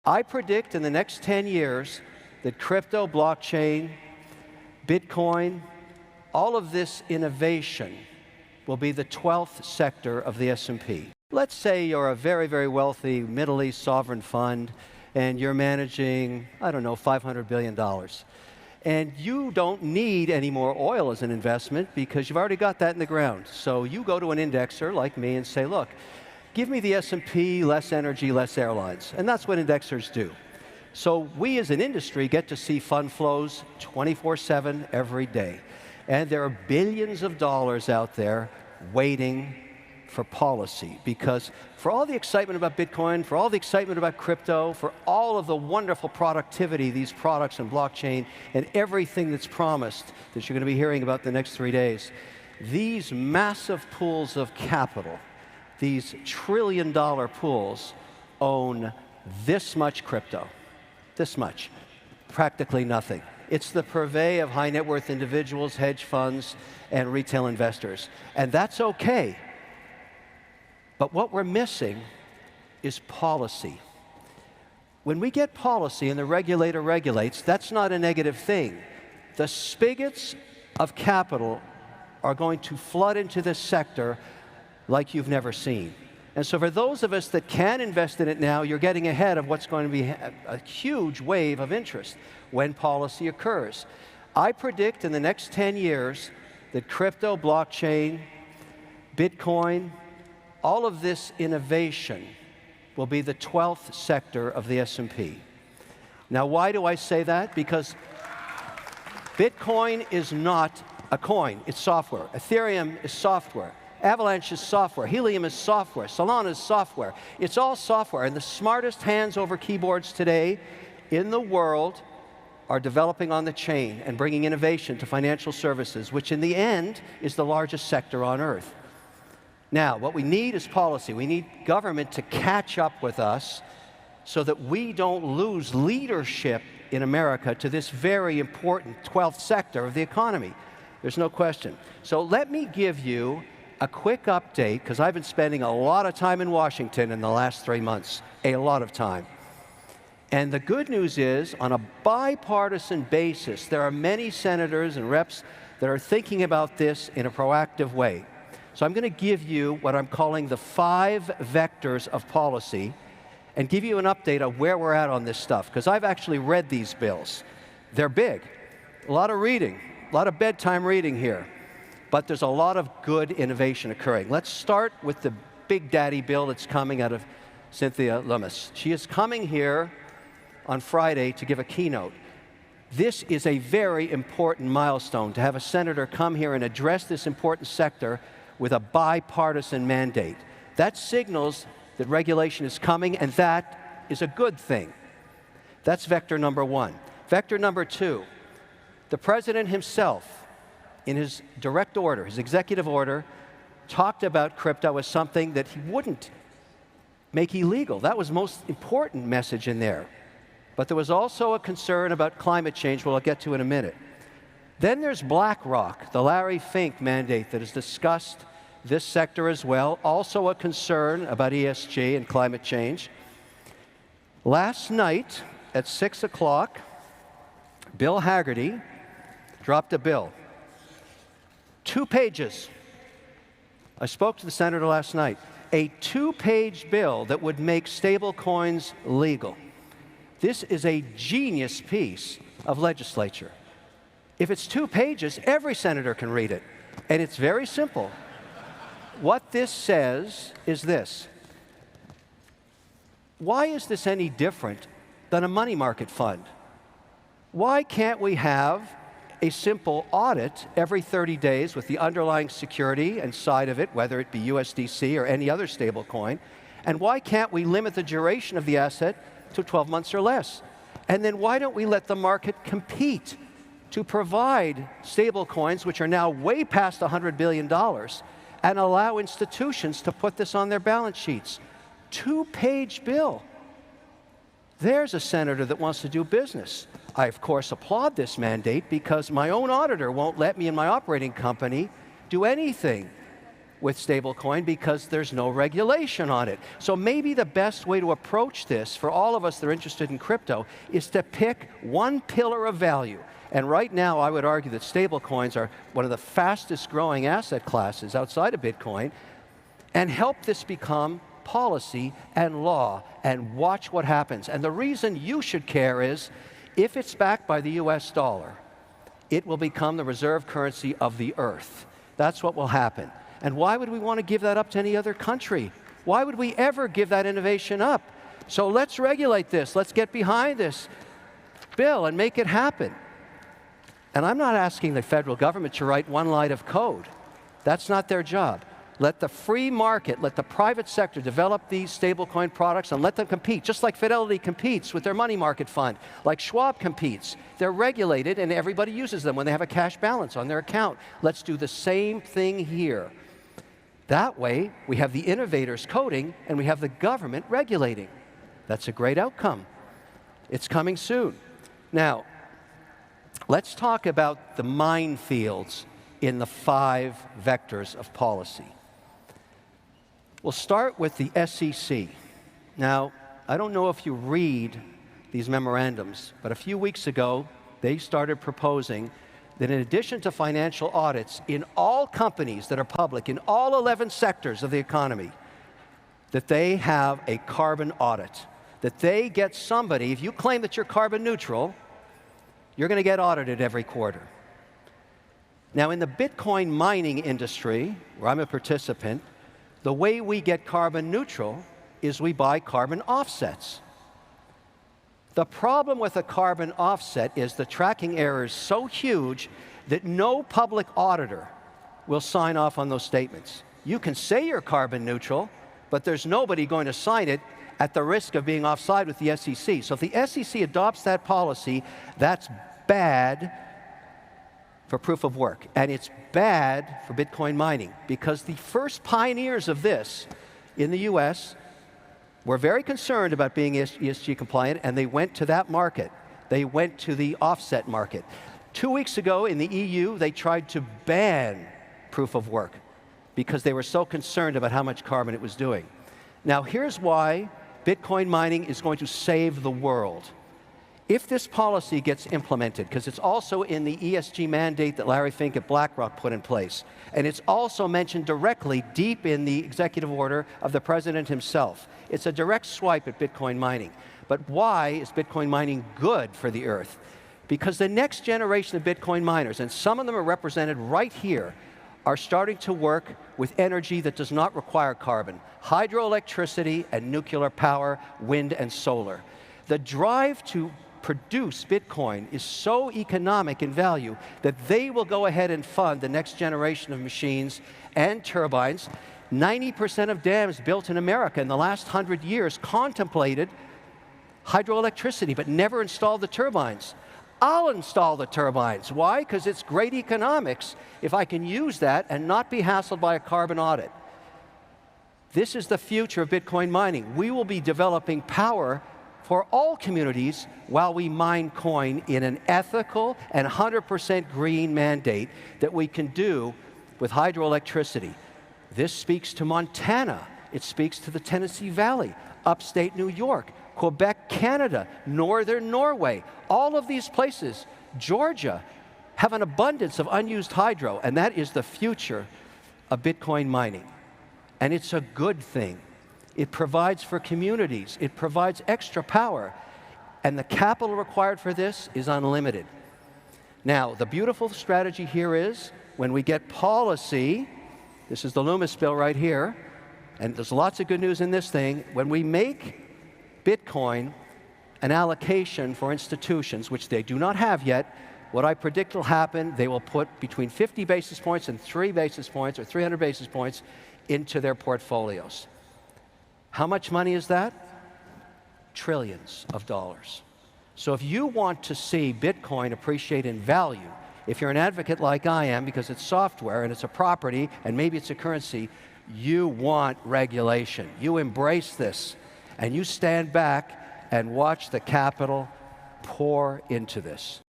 I predict in the next 10 years that crypto, blockchain, Bitcoin, all of this innovation will be the 12th sector of the S&P. Let's say you're a very, very wealthy Middle East sovereign fund and you're managing, I don't know, $500 billion. And you don't need any more oil as an investment because you've already got that in the ground. So you go to an indexer like me and say, look, give me the S&P, less energy, less airlines. And that's what indexers do. So we as an industry get to see fund flows 24/7 every day. And there are billions of dollars out there waiting for policy, because for all the excitement about Bitcoin, for all the excitement about crypto, for all of the wonderful productivity, these products and blockchain, and everything that's promised that you're going to be hearing about the next 3 days, these massive pools of capital, these trillion-dollar pools, own this much crypto, this much, practically nothing. It's the purvey of high net worth individuals, hedge funds, and retail investors. And that's okay. But what we're missing is policy. When we get policy and the regulator regulates, that's not a negative thing. The spigots of capital are going to flood into this sector like you've never seen. And so for those of us that can invest in it now, you're getting ahead of what's going to be a huge wave of interest when policy occurs. I predict in the next 10 years that crypto, blockchain, Bitcoin, all of this innovation will be the 12th sector of the S&P. Now, why do I say that? Because Bitcoin is not a coin, it's software. Ethereum is software. Avalanche is software. Helium is software. Solana is software. It's all software. And the smartest hands over keyboards today in the world are developing on the chain and bringing innovation to financial services, which in the end is the largest sector on earth. Now, what we need is policy. We need government to catch up with us so that we don't lose leadership in America to this very important 12th sector of the economy. There's no question. So let me give you a quick update, because I've been spending a lot of time in Washington in the last 3 months, a lot of time. And the good news is, on a bipartisan basis, there are many senators and reps that are thinking about this in a proactive way. So I'm going to give you what I'm calling the 5 vectors of policy and give you an update on where we're at on this stuff, because I've actually read these bills. They're big, a lot of reading, a lot of bedtime reading here, but there's a lot of good innovation occurring. Let's start with the big daddy bill that's coming out of Cynthia Lummis. She is coming here on Friday to give a keynote. This is a very important milestone, to have a senator come here and address this important sector with a bipartisan mandate. That signals that regulation is coming, and that is a good thing. That's vector number 1. Vector number 2, the president himself, in his direct order, his executive order, talked about crypto as something that he wouldn't make illegal. That was the most important message in there. But there was also a concern about climate change, which I'll get to in a minute. Then there's BlackRock, the Larry Fink mandate that has discussed this sector as well, also a concern about ESG and climate change. Last night at 6 o'clock, Bill Hagerty dropped a bill. 2 pages. I spoke to the senator last night. A 2-page bill that would make stable coins legal. This is a genius piece of legislature. If it's 2 pages, every senator can read it. And it's very simple. What this says is this. Why is this any different than a money market fund? Why can't we have a simple audit every 30 days with the underlying security inside of it, whether it be USDC or any other stable coin? And why can't we limit the duration of the asset to 12 months or less? And then why don't we let the market compete to provide stable coins, which are now way past $100 billion, and allow institutions to put this on their balance sheets? 2-page bill. There's a senator that wants to do business. I, of course, applaud this mandate because my own auditor won't let me and my operating company do anything with stablecoin because there's no regulation on it. So maybe the best way to approach this for all of us that are interested in crypto is to pick one pillar of value. And right now, I would argue that stablecoins are one of the fastest growing asset classes outside of Bitcoin, and help this become policy and law, and watch what happens. And the reason you should care is, if it's backed by the US dollar, it will become the reserve currency of the earth. That's what will happen. And why would we want to give that up to any other country? Why would we ever give that innovation up? So let's regulate this. Let's get behind this bill and make it happen. And I'm not asking the federal government to write one line of code. That's not their job. Let the free market, let the private sector develop these stablecoin products and let them compete, just like Fidelity competes with their money market fund, like Schwab competes. They're regulated and everybody uses them when they have a cash balance on their account. Let's do the same thing here. That way, we have the innovators coding and we have the government regulating. That's a great outcome. It's coming soon. Now, let's talk about the minefields in the 5 vectors of policy. We'll start with the SEC. Now, I don't know if you read these memorandums, but a few weeks ago, they started proposing that in addition to financial audits in all companies that are public, in all 11 sectors of the economy, that they have a carbon audit, that they get somebody, if you claim that you're carbon neutral, you're going to get audited every quarter. Now, in the Bitcoin mining industry, where I'm a participant, the way we get carbon neutral is we buy carbon offsets. The problem with a carbon offset is the tracking error is so huge that no public auditor will sign off on those statements. You can say you're carbon neutral, but there's nobody going to sign it at the risk of being offside with the SEC. So if the SEC adopts that policy, that's bad for proof of work. And it's bad for Bitcoin mining, because the first pioneers of this in the US were very concerned about being ESG compliant, and they went to that market. They went to the offset market. 2 weeks ago in the EU, they tried to ban proof of work because they were so concerned about how much carbon it was doing. Now, here's why Bitcoin mining is going to save the world. If this policy gets implemented, because it's also in the ESG mandate that Larry Fink at BlackRock put in place, and it's also mentioned directly deep in the executive order of the president himself. It's a direct swipe at Bitcoin mining. But why is Bitcoin mining good for the earth? Because the next generation of Bitcoin miners, and some of them are represented right here, are starting to work with energy that does not require carbon. Hydroelectricity and nuclear power, wind and solar. The drive to produce Bitcoin is so economic in value that they will go ahead and fund the next generation of machines and turbines. 90% of dams built in America in the last 100 years contemplated hydroelectricity, but never installed the turbines. I'll install the turbines. Why? Because it's great economics if I can use that and not be hassled by a carbon audit. This is the future of Bitcoin mining. We will be developing power for all communities while we mine coin in an ethical and 100% green mandate that we can do with hydroelectricity. This speaks to Montana. It speaks to the Tennessee Valley, upstate New York, Quebec, Canada, northern Norway. All of these places, Georgia, have an abundance of unused hydro, and that is the future of Bitcoin mining. And it's a good thing. It provides for communities. It provides extra power. And the capital required for this is unlimited. Now, the beautiful strategy here is when we get policy, this is the Loomis bill right here, and there's lots of good news in this thing, when we make Bitcoin an allocation for institutions, which they do not have yet, what I predict will happen, they will put between 50 basis points and 3 basis points or 300 basis points into their portfolios. How much money is that? Trillions of dollars. So if you want to see Bitcoin appreciate in value, if you're an advocate like I am, because it's software and it's a property and maybe it's a currency, you want regulation. You embrace this and you stand back and watch the capital pour into this.